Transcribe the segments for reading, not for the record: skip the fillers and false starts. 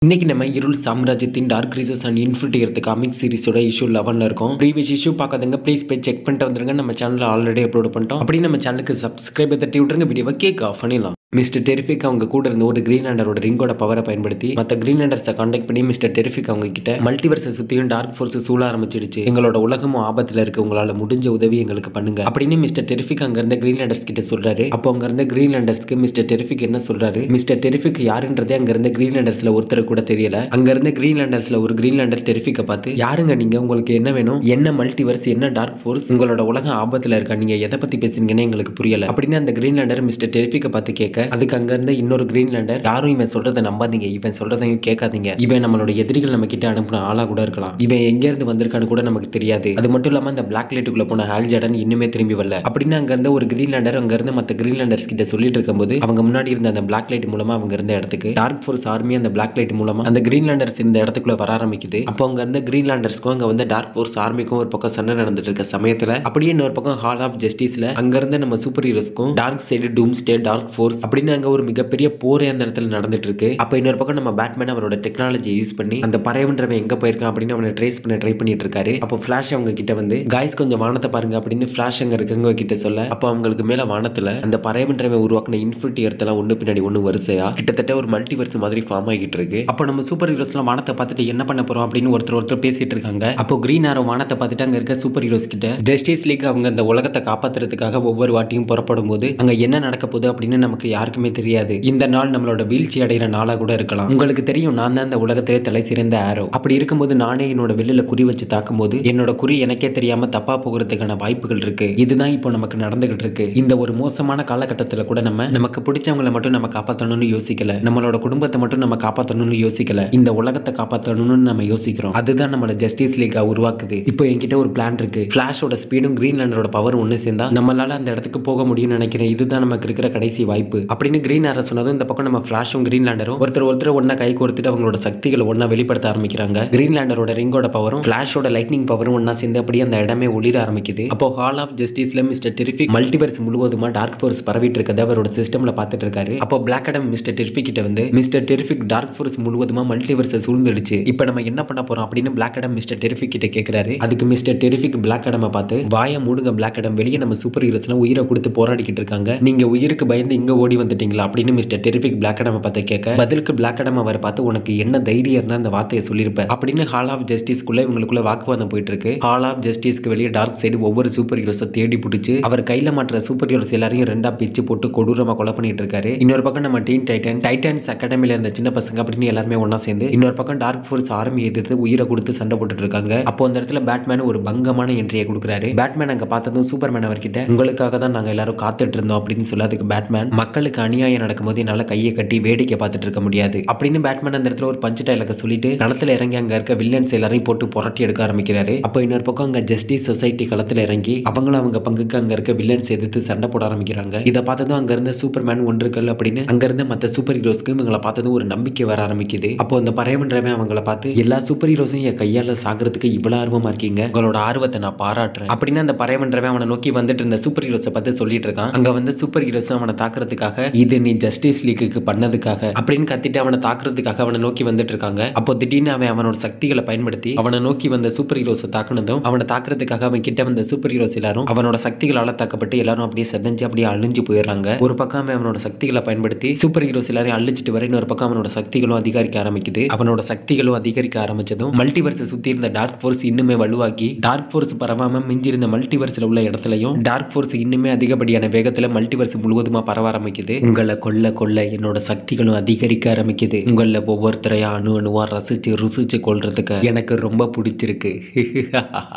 இன்னைக்கு நம்ம இருள் சாம்ராஜ்யத்தின் dark crisis and infinity earth comic சீரிஸோட இஷ்யூ 11 இருக்கும். ப்ரீவியஸ் இஷ்யூ பார்க்காதங்க ப்ளீஸ் போய் செக் பண்ணிட்டு வந்துருங்க. நம்ம சேனல்ல ஆல்ரெடி அப்லோட் பண்ணிட்டோம். அப்படி நம்ம சேனலுக்கு சப்ஸ்கிரைப் தட்டி விட்டுருங்க. வீடியோவை கேக் ஆஃப் பண்ணிடலாம். மிஸ்டர் டெரிஃபிக் அவங்க கூட இருந்த ஒரு கிரீன்லாண்டரோட ரிங்கோட பவரை பயன்படுத்தி மற்ற கிரீன்லாண்டர்ஸை கான்டாக்ட் பண்ணி மிஸ்டர் டெரிஃபிக் அவங்க கிட்ட மல்டிவர்ஸை சுத்தியும் டார்க் ஃபோர்ஸ் சூழ ஆரம்பிச்சிடுச்சு. எங்களோட உலகமும் ஆபத்துல இருக்கு, உங்களால முடிஞ்ச உதவி எங்களுக்கு பண்ணுங்க அப்படின்னு மிஸ்டர் டெரிஃபிக் அங்க இருந்த கிரீன்லாண்டர்ஸ் கிட்ட சொல்றாரு. அப்போ அங்க இருந்த கிரீன்லாண்டர்ஸ்க்கு மிஸ்டர் டெரிஃபிக் என்ன சொல்றாரு, மிஸ்டர் டெரிஃபிக் யாருன்றதே அங்க இருந்த கிரீன்லாண்டர்ஸ்ல ஒருத்தர் கூட தெரியல. அங்க இருந்த கிரீன்லாண்டர்ஸ்ல ஒரு கிரீன்லாண்டர் டெரிஃபிக்கை பார்த்து, யாருங்க நீங்க, உங்களுக்கு என்ன வேணும், என்ன மல்டிவர்ஸ், என்ன டார்க் ஃபோர்ஸ், உங்களோட உலகம் ஆபத்துல இருக்கா, நீங்க எதை பத்தி பேசுறீங்கன்னு எங்களுக்கு புரியல அப்படின்னு அந்த கிரீன்லாண்டர் மிஸ்டர் டெரிஃபிக்கை பார்த்து கேட்க, அதுக்கு அங்க இருந்த இன்னொரு கிரீன்லாண்டர், யாரும் இவன் சொல்றதை நம்பாதீங்க, இவன் சொல்றதையும் கேட்காதீங்க, இவன் நம்மளோட எதிரிகள் நம்ம கிட்ட அனுப்பின ஆளா கூட இருக்கலாம், இவன் எங்க இருந்து வந்திருக்கான்னு கூட நமக்கு தெரியாது, அது மட்டும் இல்லாம அந்த பிளாக் லைட்டுக்குள்ள போன ஹால் ஜார்டன் இன்னுமே திரும்பி வரல அப்படின்னு அங்க இருந்த ஒரு கிரீன்லாண்டர் அங்க இருந்த மற்ற கிரீன்லாண்டர்ஸ் கிட்ட சொல்லிட்டு இருக்கும்போது, அவங்க முன்னாடி இருந்த அந்த பிளாக் லைட் மூலமா அவங்க இருந்த இடத்துக்கு டார்க் ஃபோர்ஸ் ஆர்மி அந்த பிளாக் லைட் மூலமா அந்த கிரீன்லாண்டர்ஸ் இந்த இடத்துக்குள்ள வர ஆரம்பிக்குது. அப்போ அங்க இருந்த கிரீன்லாண்டர்ஸ்க்கும் அங்க வந்து டார்க் ஃபோர்ஸ் ஆர்மிக்கும் ஒரு பக்கம் சண்டை நடந்துட்டு இருக்க சமயத்துல, அப்படியே இன்னொரு பக்கம் ஹால் ஆஃப் ஜஸ்டிஸ்ல அங்க இருந்த நம்ம சூப்பர் ஹீரோஸ்க்கும் dark side Doomsday dark force அப்படின்னு அங்க ஒரு மிகப்பெரிய போரே அந்த இடத்துல நடந்துட்டு இருக்கு. அப்ப இன்னொரு பக்கம் நம்ம பேட்மேன் அவரோட டெக்னாலஜி யூஸ் பண்ணி அந்த பறவைன்றவன் எங்க போயிருக்கான் அப்படின்னு அவனை ட்ரேஸ் பண்ண ட்ரை பண்ணிட்டு இருக்காரு. அப்போ ஃபிளாஷ் அவங்க கிட்ட வந்து, காய்ஸ் கொஞ்சம் வானத்தை பாருங்க அப்படின்னு ஃபிளாஷ் அங்க இருக்கவங்க கிட்ட சொல்ல, அப்போ அவங்களுக்கு மேல வானத்துல அந்த பறவைன்றவன் உருவாக்கின இன்ஃபினிட்டி எர்த் எல்லாம் ஒண்ணு பின்னாடி ஒண்ணு வரிசையா கிட்டத்தட்ட ஒரு மல்டிவர்ஸ் மாதிரி ஃபார்ம் ஆகிட்டு இருக்கு. அப்போ நம்ம சூப்பர் ஹீரோஸ் எல்லாம் வானத்தை பார்த்துட்டு என்ன பண்ண போறோம் அப்படின்னு ஒருத்தர் பேசிட்டு இருக்காங்க. அப்போ கிரீன் ஆரோ வானத்தை பார்த்துட்டு அங்க இருக்க சூப்பர் ஹீரோஸ் கிட்ட, ஜஸ்டிஸ் லீக் அவங்க அந்த உலகத்தை காப்பாத்துறதுக்காக ஒவ்வொரு வாட்டியும் புறப்படும் போது அங்க என்ன நடக்க போகுது அப்படின்னு நமக்கு யாருக்குமே தெரியாது. இந்த நாள் நம்மளோட வீழ்ச்சி அடைகிற நாளா கூட இருக்கலாம். உங்களுக்கு தெரியும், நான் தான் அந்த உலகத்திலே தலை சிறந்த ஆரோ. அப்படி இருக்கும்போது நானே என்னோட வெளியில குறி வச்சு தாக்கும் போது என்னோட குறி எனக்கே தெரியாம தப்பா போகிறதுக்கான வாய்ப்புகள் இருக்கு. இதுதான் இப்போ நமக்கு நடந்துகிட்டு இருக்கு. இந்த ஒரு மோசமான காலகட்டத்தில் கூட நமக்கு பிடிச்சவங்களை மட்டும் நம்ம காப்பாற்றணும்னு யோசிக்கல, நம்மளோட குடும்பத்தை மட்டும் நம்ம காப்பாற்றணும்னு யோசிக்கல, இந்த உலகத்தை காப்பாற்றணும்னு நம்ம யோசிக்கிறோம். அதுதான் நம்மளோட ஜஸ்டிஸ் லீகா உருவாக்குது. இப்போ என்கிட்ட ஒரு பிளான் இருக்கு. ஃபிளாஷோட ஸ்பீடும் கிரீன்லாண்டரோட பவர் ஒன்று சேர்ந்தா நம்மளால அந்த இடத்துக்கு போக முடியும்னு நினைக்கிறேன். இதுதான் நமக்கு இருக்கிற கடைசி வாய்ப்பு அப்படின்னு கிரீன் ஆரோ சொன்னதும், இந்த பக்கம் நம்ம ஃபிளாஷும் கிரீன்லாண்டரும் ஒருத்தர் ஒன்னா கை கோர்த்துட்டு அவங்களோட சக்திகளை ஒன்னா வெளிப்படுத்த ஆரம்பிக்கிறாங்க. கிரீன்லாண்டரோட ரிங்கோட பவரும் ஃபிளாஷோட லைட்னிங் பவரும் ஒன்னா சேர்ந்து அப்படியே அந்த இடமே ஒளிர ஆரம்பிக்குது. அப்போ ஹால் ஆஃப் ஜஸ்டிஸ்ல மிஸ்டர் டெரிஃபிக் மல்டிவர்ஸ் முழுவதுமா டார்க் ஃபோர்ஸ் பரவிட்டு இருக்கதை அவரோட சிஸ்டம்ல பார்த்துட்டு இருக்காரு. அப்போ பிளாக் அடம் மிஸ்டர் டெரிஃபிக் கிட்ட வந்து, மிஸ்டர் டெரிஃபிக் டார்க் ஃபோர்ஸ் முழுவதுமா மல்டிவர்ஸ் சூழ்ந்துடுச்சு, இப்போ நம்ம என்ன பண்ண போறோம் அப்படின்னு பிளாக் அடம் மிஸ்டர் டெரிஃபிக் கிட்ட கேட்கிறாரு. அதுக்கு மிஸ்டர் டெரிஃபிக் பிளாக் அடமை பார்த்து, வாய மூடுங்க பிளாக் அடம், வெளியே நம்ம சூப்பர் ஹீரோஸ் எல்லாம் உயிரை கொடுத்து போராடிக்கிட்டு இருக்காங்க, நீங்க உயிருக்கு பயந்து இங்க ஓடி வந்துட்டீங்களா அப்படின்னு மிஸ்டர் டெரிஃபிக் பிளாக் அடமை பார்த்து கேட்க, பதிலுக்கு பிளாக் அடம் அவரை பார்த்து, உனக்கு என்ன தைரியம் இருந்தா அந்த வார்த்தையை சொல்லியிருப்ப அப்படின்னு ஹால் ஆஃப் ஜஸ்டிஸ்க்குள்ள இவங்களுக்குள்ள வாக்குவாதம் போயிட்டு இருக்கு. ஹால் ஆஃப் ஜஸ்டிஸ்க்கு வெளியே டார்க் சைடு ஒவ்வொரு சூப்பர் ஹீரோஸை தேடி பிடிச்சு அவர் கையில மாற்ற சூப்பர் ஹீரோஸ் எல்லாரையும் ரெண்டா பிச்சு போட்டு கொடூரமா கொலை பண்ணிட்டு இருக்காரு. இன்னொரு பக்கம் நம்ம டீன் டைட்டன்ஸ் அகாடமில இருந்த சின்ன பசங்க அப்படின்னு எல்லாருமே ஒன்னா சேர்ந்து இன்னொரு பக்கம் டார்க் ஃபோர்ஸ் ஆர்மி எதிர்த்து உயிரை கொடுத்து சண்டை போட்டுட்டு இருக்காங்க. அப்போ அந்த இடத்துல பேட்மேன் ஒரு பங்கமான என்ட்ரியை கொடுக்குறாரு. பேட்மேன் அங்க பார்த்ததும் சூப்பர்மேன் அவர்கிட்ட, உங்களுக்காக தான் நாங்க எல்லாரும் காத்துட்டு இருந்தோம் அப்படின்னு சொல்ல, அதுக்கு பேட்மேன், மக்களுக்கு அநியாயம் நடக்கும்போது என்னால கையை கட்டி வேடிக்கை பார்த்துட்டு இருக்க முடியாது அப்படின்னு பேட்மேன் அந்த இடத்துல ஒரு பஞ்சு டைலாக சொல்லிட்டு களத்துல இறங்கி அங்க இருக்க வில்லன்ஸ் எல்லாரையும் போட்டு புரட்டி எடுக்க ஆரம்பிக்கிறாரு. அப்போ இன்னொரு பக்கம் அங்க ஜஸ்டிஸ் சொசைட்டி களத்துல இறங்கி அவங்களும் அவங்க பங்குக்கு அங்க இருக்க வில்லன்ஸ் எதிர்த்து சண்டை போட ஆரம்பிக்கிறாங்க. இதை பார்த்ததும் அங்க இருந்த சூப்பர்மேன் ஒன்றுகள் அப்படின்னு அங்க இருந்த மற்ற சூப்பர் ஹீரோஸ்க்கு இவங்களை பார்த்ததும் ஒரு நம்பிக்கை வர ஆரம்பிக்குது. அப்போ அந்த பறையவன்றவன் அவங்கள பார்த்து, எல்லா சூப்பர் ஹீரோஸும் என் கையால சாகிறதுக்கு இவ்வளவு ஆர்வமா இருக்கீங்க, உங்களோட ஆர்வத்தை நான் பாராட்டுறேன் அப்படின்னு அந்த பறையவன்றவன் அவனை நோக்கி வந்துட்டு இருந்த சூப்பர் ஹீரோஸை பார்த்து சொல்லிட்டு இருக்கான். அங்க வந்து சூப்பர் ஹீரோஸும் அவனை தாக்குறதுக்காக, இது நீ ஜஸ்டிஸ் லீக்கு பண்ணதுக்காக அப்படின்னு கத்திட்டு அவனை தாக்குறதுக்காக அவனை நோக்கி வந்துட்டு இருக்காங்க. அப்போ திடீர்னு அவனோட சக்திகளை பயன்படுத்தி அவனை நோக்கி வந்த சூப்பர் ஹீரோஸை தாக்குனதும், அவனை தாக்குறதுக்காக அவன் கிட்ட வந்த சூப்பர் ஹீரோஸ் எல்லாரும் அவனோட சக்திகளால தாக்கப்பட்டு எல்லாரும் அப்படியே செதஞ்சு அப்படியே அழிஞ்சு போயிடுறாங்க. ஒரு பக்கம் அவனோட சக்திகளை பயன்படுத்தி சூப்பர் ஹீரோஸ் எல்லாரையும் அழிச்சிட்டு வர, இன்னொரு பக்கம் அவனோட சக்திகளும் அதிகரிக்க ஆரம்பிக்குது. அவனோட சக்திகளும் அதிகரிக்க ஆரம்பிச்சதும் மல்டிவர்ஸ் சுத்தி இருந்த டார்க் ஃபோர்ஸ் இன்னுமே வலுவாக்கி, டார்க் ஃபோர்ஸ் பரவாம மிஞ்சி இருந்த மல்டிவர்ஸ்ல உள்ள இடத்துலயும் டார்க் ஃபோர்ஸ் இன்னுமே அதிகப்படியான வேகத்துல மல்டிவர்ஸ் முழுவதுமா பரவ ஆரம்பிக்குது. உங்களை கொல்ல என்னோட சக்திகளும் அதிகரிக்க ஆரம்பிக்குது. உங்கள ஒவ்வொருத்தரையா அணுவா ருசிச்சு கொள்றதுக்கு எனக்கு ரொம்ப பிடிச்சிருக்கு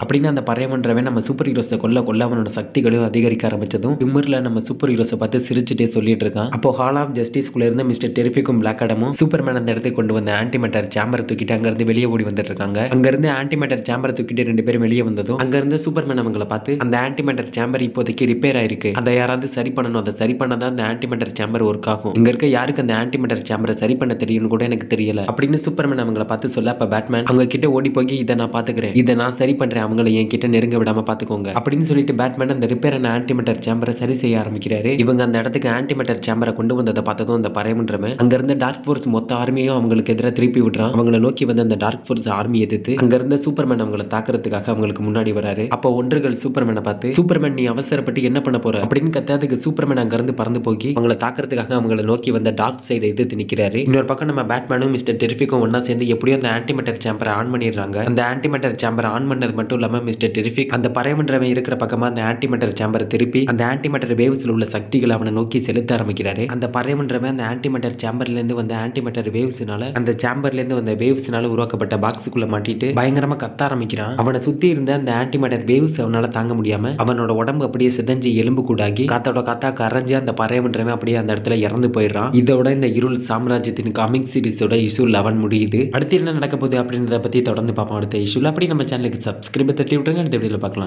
அப்படின்னு அந்த பறையமன்றவன் நம்ம சூப்பர் ஹீரோஸை கொல்ல அவனோட சக்திகளும் அதிகரிக்க ஆரம்பிச்சதும் திமிர்ல நம்ம சூப்பர் ஹீரோஸை பார்த்து சிரிச்சுட்டே சொல்லிட்டு இருக்கான். அப்போ ஹால் ஆஃப் ஜஸ்டிஸ்குள்ள இருந்த மிஸ்டர் டெரிஃபிக்கும் பிளாக் அடமும் சூப்பர்மேன் அந்த இடத்துக்கு கொண்டு வந்த ஆன்டிமேட்டர் சேம்பரை தூக்கிட்டு அங்க இருந்து வெளியே ஓடி வந்துட்டு இருக்காங்க. அங்க இருந்து ஆன்டிமேட்டர் சேம்பரை தூக்கிட்டு ரெண்டு பேரும் வெளியே வந்ததும் அங்க இருந்து சூப்பர்மேன் அவங்களை பார்த்து, அந்த ஆன்டிமேட்டர் சேம்பர் இப்போதைக்கு ரிப்பேர் ஆயிருக்கு, அதை யாராவது சரி பண்ணணும், அதை சரி பண்ணதான் அந்த ஆன்டிமேட்டர் சேம்பர் ஒர்க் ஆகும். இங்க இருக்க யாருக்கு அந்த ஆன்டிமேட்டர் சேம்பரை சரி பண்ண தெரியும்னு கூட எனக்கு தெரியல அப்படின்னு சூப்பர்மேன் அவங்கள பார்த்து சொல்ல, அப்ப பேட்மேன் அவங்க கிட்ட ஓடி போய் இதை நான் பாத்துக்கிறேன், இதை நான் சரி பண்றேன், அவங்களை என் கிட்ட நெருங்க விடாம பாத்துக்கோங்க அப்படின்னு சொல்லிட்டு பேட்மேன் அந்த ரிப்பேர் ஆன ஆன்டிமேட்டர் சேம்பரை சரி செய்ய ஆரம்பிக்கிறாரு. இவங்க அந்த இடத்துக்கு ஆன்டிமேட்டர் சேம்பரை கொண்டு வந்ததை பார்த்ததும் அந்த பறையமன்றவன் அங்க இருந்த டார்க் ஃபோர்ஸ் மொத்த ஆர்மியும் அவங்களுக்கு எதிராக திருப்பி விடுறான். அவங்களை நோக்கி வந்து அந்த டார்க் ஃபோர்ஸ் ஆர்மி எதிர்த்து அங்க இருந்த சூப்பர்மேன் அவங்களை தாக்குறதுக்காக அவங்களுக்கு முன்னாடி வராரு. அப்போ ஒன்றுகள் சூப்பர்மேனை பார்த்து, சூப்பர்மேன் நீ அவசரப்பட்டு என்ன பண்ண போற அப்படின்னு கத்தாதுக்கு சூப்பர்மேன் அங்க இருந்து பறந்து போய் அவங்களை தாக்குறதுக்காக அவங்களை நோக்கி வந்த டார்க் சைடை எதிர்த்து நிக்கிறாரு. இன்னொரு பக்கம் நம்ம பேட்மேனும் மிஸ்டர் டெரிஃபிக்கும் ஒன்னா சேர்ந்து எப்படியோ அந்த ஆன்டிமேட்டர் சேம்பரை ஆன் பண்ணிடுறாங்க. அந்த ஆன்டிமேட்டர் சேம்பரை ஆன் பண்ணது மட்டும் இல்லாம மிஸ்டர் டெரிஃபிக் அந்த பறையமன்றவன் இருக்கிற பக்கமா அந்த ஆன்டிமேட்டர் சேம்பரை திருப்பி அந்த ஆன்டிமேட்டர் வேவ்ஸ்ல உள்ள சக்திகளை அவனை நோக்கி செலுத்த ஆரம்பிக்கிறாரு. அந்த பறையமன்றவன் அந்த ஆன்டிமேட்டர் சேம்பர்ல இருந்து வந்த ஆன்டிமேட்டர் வேவ்ஸ்னால அந்த சேம்பர்ல இருந்து வந்த வேவ்ஸ்னால உருவாக்கப்பட்ட பாக்ஸுக்குள்ள மாட்டிட்டு பயங்கரமா கத்த ஆரம்பிக்கிறான். அவனை சுத்தி இருந்த அந்த ஆன்டிமேட்டர் வேவ்ஸ் அவனால தாங்க முடியாம அவனோட உடம்பு அப்படியே சிதஞ்சு எலும்பு கூடாகி காத்தோட காத்தா கரைஞ்சு அந்த பறையமன்றவன் அப்படியே அந்த இடத்துல இறந்து போயிடுறான். இதோட இந்த இருள் சாம்ராஜ்யத்தின் காமிக் சீரிஸோட இஷ்யூ 11 முடியுது. அடுத்து என்ன நடக்க போகுது அப்படின்றத பத்தி தொடர்ந்து பார்ப்போம் அடுத்த இஷ்யூல. அப்படி நம்ம சேனலுக்கு சப்ஸ்கிரைப் தட்டி விட்டுருங்க. அடுத்த வீடியோல பார்க்கலாம்.